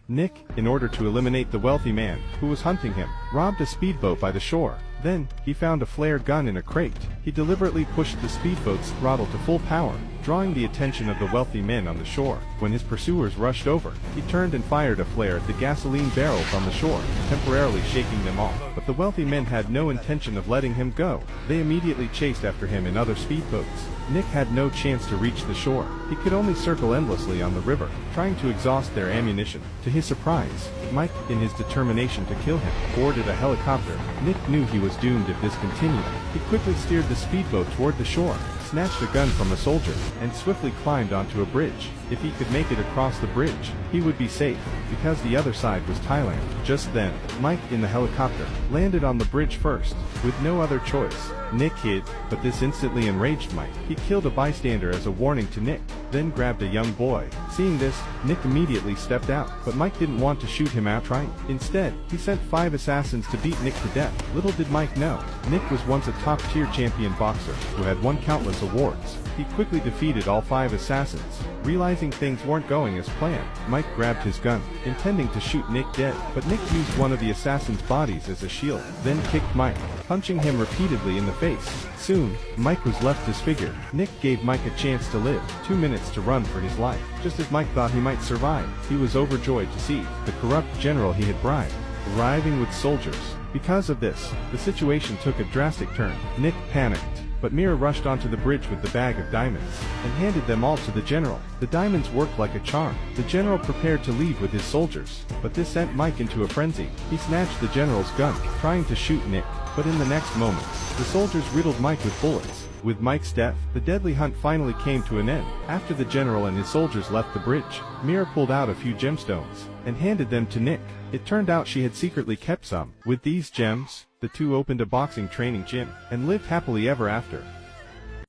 Nick, in order to eliminate the wealthy man who was hunting him, robbed a speedboat by the shore. Then, he found a flare gun in a crate. He deliberately pushed the speedboat's throttle to full power, drawing the attention of the wealthy men on the shore. When his pursuers rushed over, he turned and fired a flare at the gasoline barrels on the shore, temporarily shaking them off. But the wealthy men had no intention of letting him go. They immediately chased after him in other speedboats. Nick had no chance to reach the shore. He could only circle endlessly on the river, trying to exhaust their ammunition. To his surprise, Mike, in his determination to kill him, boarded a helicopter. Nick knew he was doomed if this continued. He quickly steered the speedboat toward the shore, snatched a gun from a soldier, and swiftly climbed onto a bridge. If he could make it across the bridge, he would be safe, because the other side was Thailand. Just then, Mike, in the helicopter, landed on the bridge first. With no other choice, Nick hid, but this instantly enraged Mike. He killed a bystander as a warning to Nick, then grabbed a young boy. Seeing this, Nick immediately stepped out, but Mike didn't want to shoot him outright. Instead, he sent 5 assassins to beat Nick to death. Little did Mike know, Nick was once a top-tier champion boxer who had won countless awards. He quickly defeated all 5 assassins. Realizing things weren't going as planned, Mike grabbed his gun, intending to shoot Nick dead, but Nick used one of the assassins' bodies as a shield, then kicked Mike, punching him repeatedly in the face. Soon, Mike was left disfigured. Nick gave Mike a chance to live, 2 minutes to run for his life. Just as Mike thought he might survive, he was overjoyed to see the corrupt general he had bribed arriving with soldiers. Because of this, the situation took a drastic turn. Nick panicked, but Mira rushed onto the bridge with the bag of diamonds, and handed them all to the general. The diamonds worked like a charm. The general prepared to leave with his soldiers, but this sent Mike into a frenzy. He snatched the general's gun, trying to shoot Nick, but in the next moment, the soldiers riddled Mike with bullets. With Mike's death, the deadly hunt finally came to an end. After the general and his soldiers left the bridge, Mira pulled out a few gemstones, and handed them to Nick. It turned out she had secretly kept some. With these gems, the two opened a boxing training gym, and lived happily ever after.